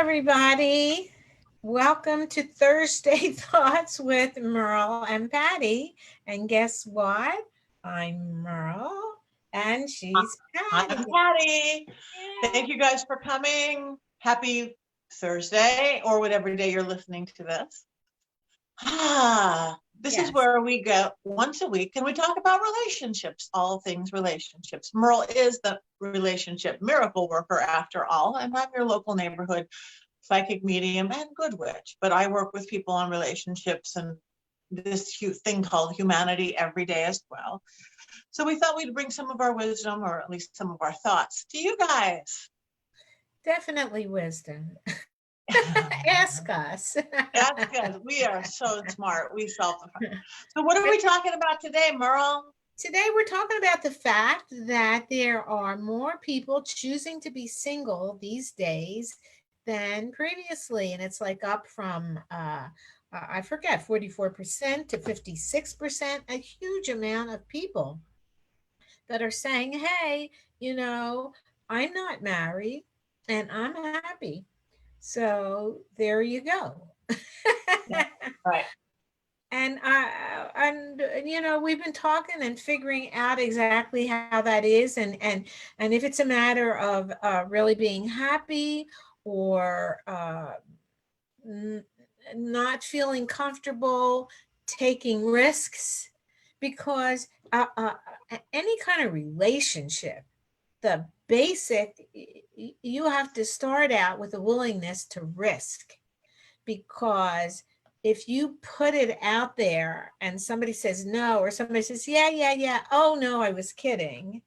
everybody. Welcome to Thursday Thoughts with Merle and Patty. And guess what? I'm Merle and she's I'm Patty. Patty. Yeah. Thank you guys for coming. Happy Thursday or whatever day you're listening to this. This is Yes, where we go once a week and we talk about relationships, all things relationships. Merle is the relationship miracle worker after all, and I'm your local neighborhood psychic medium and good witch. But I work with people on relationships and this thing called humanity every day as well. So we thought we'd bring some of our wisdom, or at least some of our thoughts, to you guys. definitely wisdom. Ask us. That's good. We are so smart. We self. So what are we talking about today, Merle? Today, we're talking about the fact that there are more people choosing to be single these days than previously. And it's like up from, I forget, 44% to 56%, a huge amount of people that are saying, hey, I'm not married and I'm happy. So there you go. Yeah. Right. And we've been talking and figuring out exactly how that is, and if it's a matter of really being happy or n- not feeling comfortable taking risks, because any kind of relationship, the basic, you have to start out with a willingness to risk, because if you put it out there and somebody says no, or somebody says yeah, yeah, yeah, oh no, I was kidding,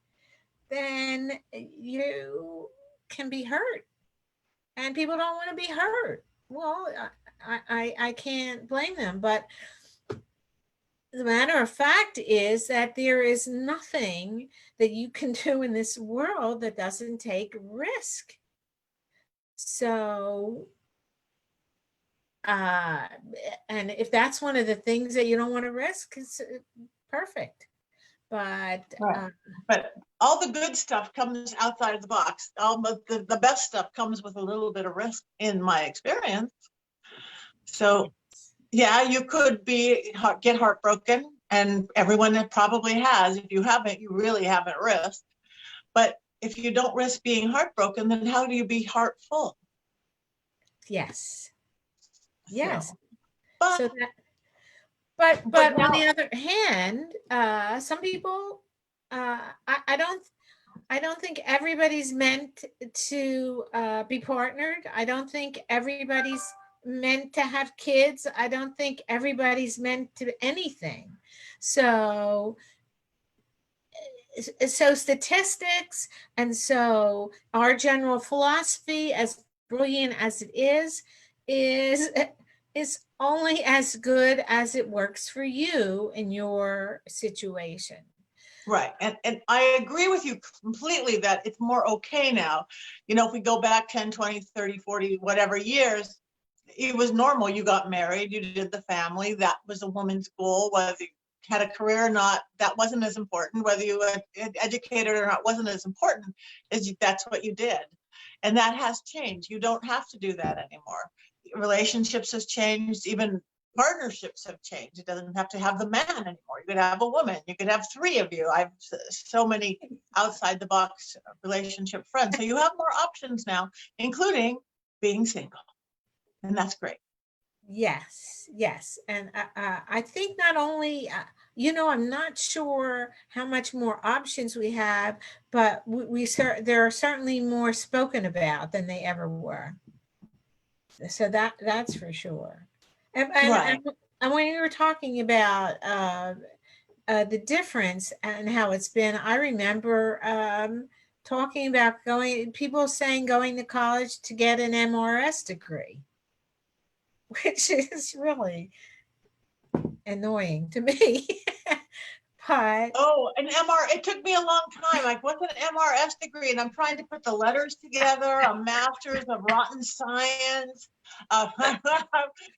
then you can be hurt, and people don't want to be hurt. Well, I can't blame them, but the matter of fact is that there is nothing that you can do in this world that doesn't take risk. So uh and if that's one of the things that you don't want to risk, it's perfect. But Right. But all the good stuff comes outside of the box. All the best stuff comes with a little bit of risk, in my experience. So yeah, you could get heartbroken, and everyone probably has. If you haven't, you really haven't risked. But if you don't risk being heartbroken, then how do you be heartful? yes, yes. So, but So that, but but on the now, other hand, some people, I don't think everybody's meant to be partnered. I don't think everybody's meant to have kids. I don't think everybody's meant to anything. So so statistics, and so our general philosophy, as brilliant as it is is only as good as it works for you in your situation. right. And I agree with you completely that it's more okay now. If we go back 10, 20, 30, 40, whatever years, it was normal. You got married, you did the family. That was a woman's goal. Whether you had a career or not, that wasn't as important. Whether you were educated or not wasn't as important, that's what you did. And that has changed. You don't have to do that anymore. Relationships has changed. Even partnerships have changed. It doesn't have to have the man anymore. You could have a woman. You could have three of you. I've so many outside the box relationship friends. So you have more options now, including being single. And that's great. Yes, yes. And I think not only, I'm not sure how much more options we have, but there are certainly more spoken about than they ever were. So that's for sure. And and Right. and, and when you were talking about the difference and how it's been, I remember talking about people saying going to college to get an MRS degree, which is really annoying to me. But Oh, an MR, it took me a long time. Like, what's an MRS degree? And I'm trying to put the letters together, a master's of rotten science, uh,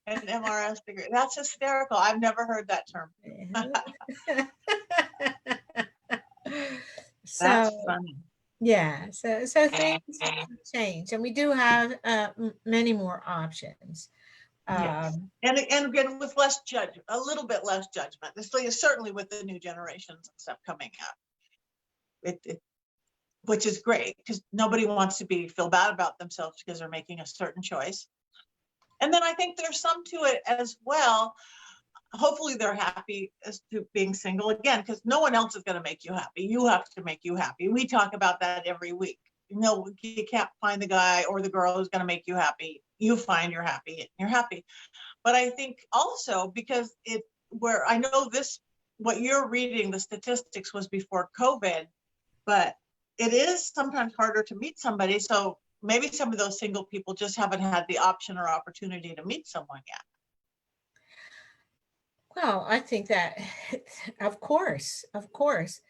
an MRS degree. That's hysterical. I've never heard that term. so That's funny. Yeah, so things have changed, and we do have many more options. Yes. Um, And again, with less judgment, a little bit less judgment. This is certainly with the new generations and stuff coming up. It which is great because nobody wants to feel bad about themselves because they're making a certain choice. And then I think there's some to it as well. Hopefully they're happy as to being single again, because no one else is going to make you happy. You have to make you happy. We talk about that every week. No, you can't find the guy or the girl who's going to make you happy. You find you're happy and you're happy. But I think also because where I know this, what you're reading, the statistics was before COVID, but it is sometimes harder to meet somebody. So maybe some of those single people just haven't had the option or opportunity to meet someone yet. well, I think that, of course, of course.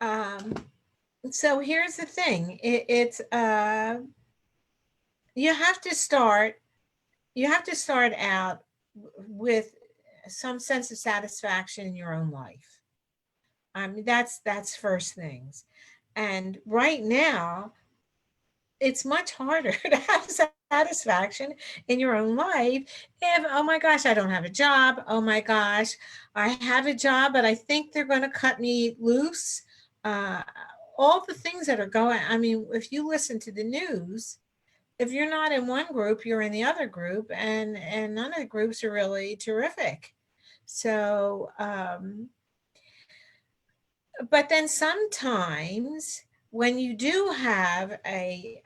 Um, so here's the thing: it's you have to start. You have to start out with some sense of satisfaction in your own life. I mean, that's first things. And right now, it's much harder to have satisfaction in your own life if, oh my gosh, I don't have a job. Oh my gosh, I have a job, but I think they're going to cut me loose. Uh, all the things that are going, I mean, if you listen to the news, if you're not in one group, you're in the other group, and none of the groups are really terrific. So, but then sometimes when you do have a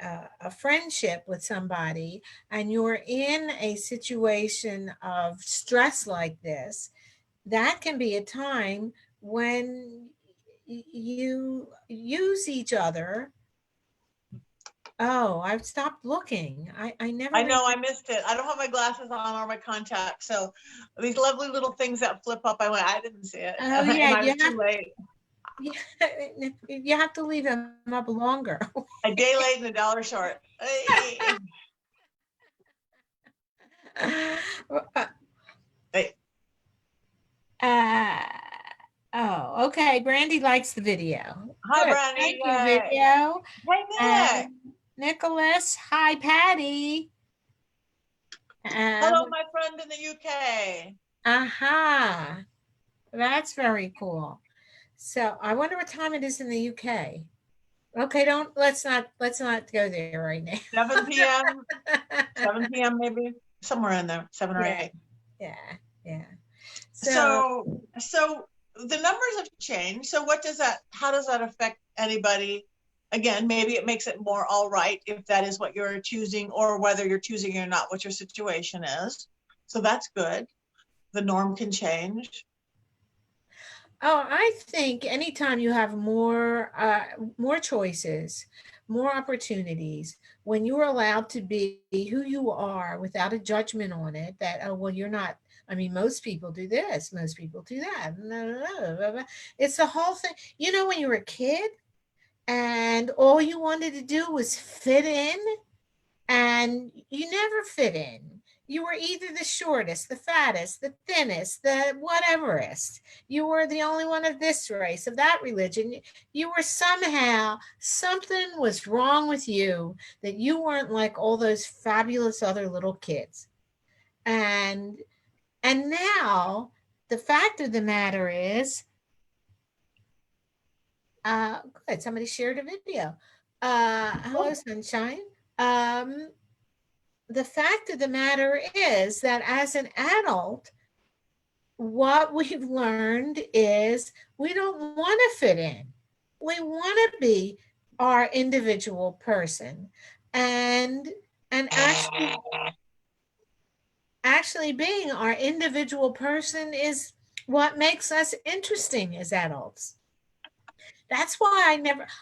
friendship with somebody and you're in a situation of stress like this, that can be a time when you use each other. Oh, I've stopped looking. I never I know I remember. missed it. I don't have my glasses on or my contacts. So these lovely little things that flip up, I didn't see it. Oh yeah, And I was too late. you, you have to leave them up longer. A day late and a dollar short. Hey. Hey. Uh, oh, okay. Brandy likes the video. Hi, Good. Brandy. Thank you, Yay. video. Hey, Nick. And Nicholas, hi, Patty. Hello, Um, my friend in the UK. aha. That's very cool. So I wonder what time it is in the UK. Okay, don't let's not go there right now. 7 p.m. 7 p.m. maybe somewhere in there, 7 or 8. Yeah, yeah. So So the numbers have changed. So how does that affect anybody? Again, maybe it makes it more all right if that is what you're choosing, or whether you're choosing or not, what your situation is. So that's good. The norm can change. oh, I think anytime you have more choices, more opportunities, when you're allowed to be who you are without a judgment on it, that oh well, you're not. I mean, most people do this, most people do that. No, no, no, blah, blah. It's the whole thing. You know, when you were a kid and all you wanted to do was fit in, and you never fit in. You were either the shortest, the fattest, the thinnest, the whateverest. You were the only one of this race, of that religion. You were somehow, something was wrong with you that you weren't like all those fabulous other little kids. And and now the fact of the matter is, good, somebody shared a video. Hello, Oh, sunshine. Um, the fact of the matter is that as an adult, what we've learned is we don't want to fit in. We want to be our individual person. And and actually being our individual person is what makes us interesting as adults. That's why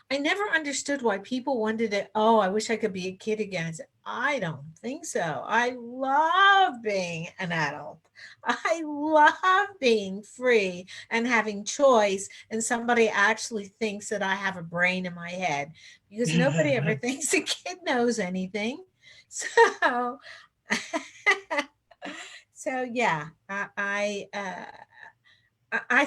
I never understood why people wanted to, oh, I wish I could be a kid again. I don't think so. I love being an adult. I love being free and having choice, and somebody actually thinks that I have a brain in my head, because nobody ever thinks a kid knows anything. So so yeah, I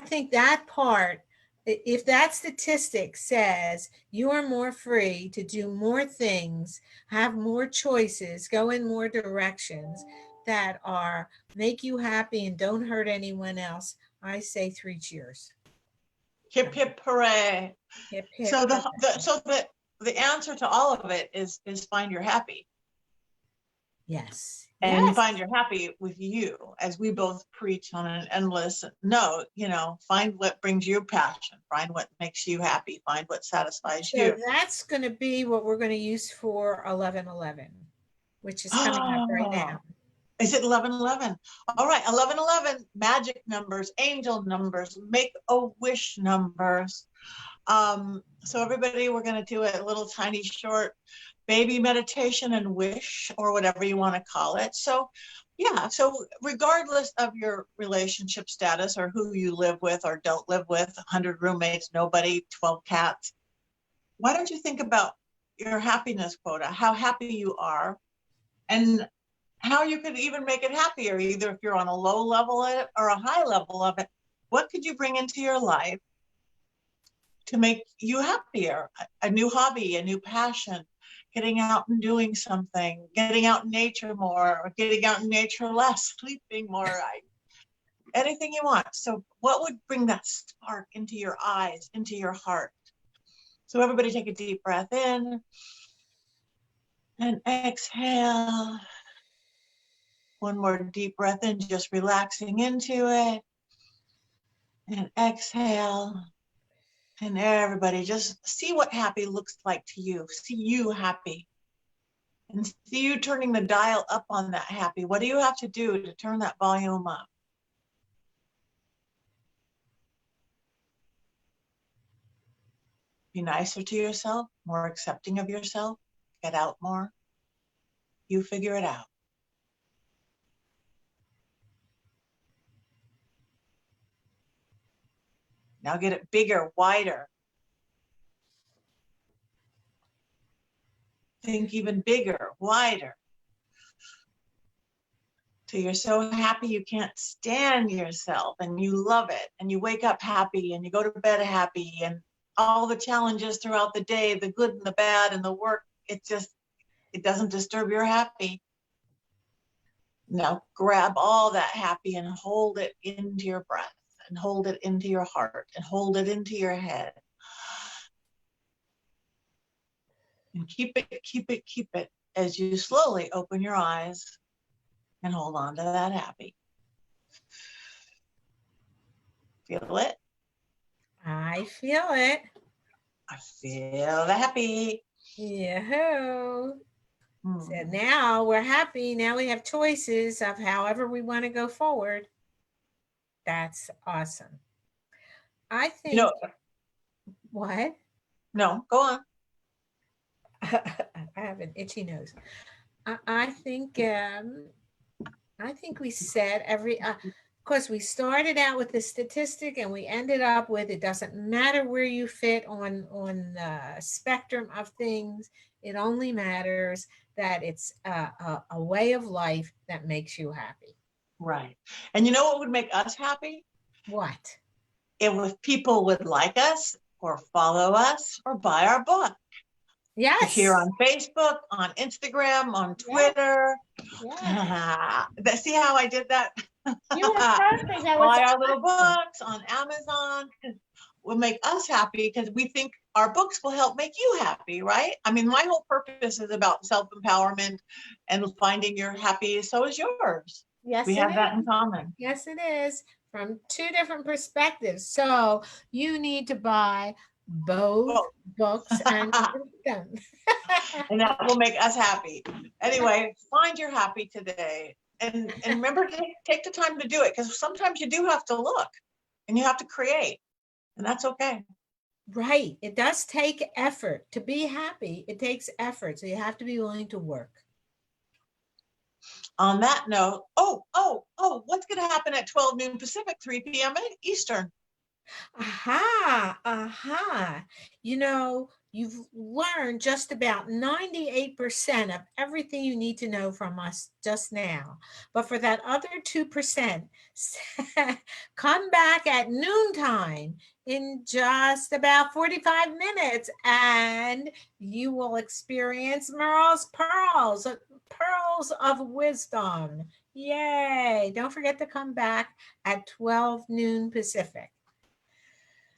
think that part If that statistic says you are more free to do more things, have more choices, go in more directions that are make you happy and don't hurt anyone else, I say 3 cheers. Hip hip hooray. Hip hip So hooray. the answer to all of it is find your happy. Yes. And Yes. find your happy with you, as we both preach on an endless note. Find what brings you passion, find what makes you happy, find what satisfies So you. that's going to be what we're going to use for 11/11, which is coming up right Oh, now. is it 11/11? All right, 11/11, magic numbers, angel numbers, make a wish numbers. So everybody, we're going to do a little tiny short baby meditation and wish, or whatever you want to call it. So yeah, so regardless of your relationship status or who you live with or don't live with, 100 roommates, nobody, 12 cats, why don't you think about your happiness quota, how happy you are, and how you could even make it happier, either if you're on a low level of it or a high level of it. What could you bring into your life to make you happier? A new hobby, a new passion, getting out and doing something, getting out in nature more, or getting out in nature less, sleeping more, anything you want. So what would bring that spark into your eyes, into your heart? So everybody take a deep breath in and exhale. One more deep breath in, just relaxing into it. And exhale. And everybody just see what happy looks like to you. See you happy. And see you turning the dial up on that happy. What do you have to do to turn that volume up? Be nicer to yourself, more accepting of yourself, get out more. You figure it out. Now get it bigger, wider. Think even bigger, wider. Till you're so happy you can't stand yourself and you love it, and you wake up happy and you go to bed happy, and all the challenges throughout the day, the good and the bad and the work, it doesn't disturb your happy. Now grab all that happy and hold it into your breath, and hold it into your heart, and hold it into your head. And keep it, keep it, keep it as you slowly open your eyes and hold on to that happy. Feel it? I feel it. I feel the happy. Yahoo. So Hmm. now we're happy. Now we have choices of however we want to go forward. That's awesome. I You know, think, what? no, go on. I have an itchy nose. I think we said of course, we started out with the statistic and we ended up with it doesn't matter where you fit on the spectrum of things. It only matters that it's a way of life that makes you happy. Right. And you know what would make us happy? What? If people would like us or follow us or buy our book. Here Yes. on Facebook, on Instagram, on Yes. Twitter. Yes. See how I did that? You were perfect. That was Buy our little awesome. books on Amazon. Will make us happy because we think our books will help make you happy, right? I mean, my whole purpose is about self-empowerment and finding your happy. So is yours. Yes, We it have that is. in common. Yes, it is. From two different perspectives. So you need to buy both Oh. books and read them. And that will make us happy. Anyway, find your happy today. And remember to take the time to do it, because sometimes you do have to look and you have to create. And that's okay. Right. It does take effort to be happy. It takes effort. So you have to be willing to work. On that note, what's going to happen at 12 noon Pacific, 3 p.m. Eastern? Aha. Aha. You know, you've learned just about 98% of everything you need to know from us just now. But for that other 2%, come back at noontime in just about 45 minutes and you will experience Merle's pearls of wisdom. Yay. Don't forget to come back at 12 noon Pacific.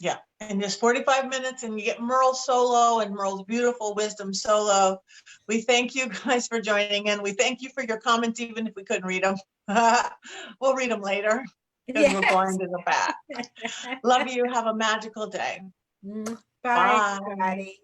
Yeah, and just 45 minutes and you get Merle's solo and Merle's beautiful wisdom solo. We thank you guys for joining in. We thank you for your comments, even if we couldn't read them. We'll read them later because we're Yes. blind in the back. Love you. Have a magical day. Bye, Bye. everybody.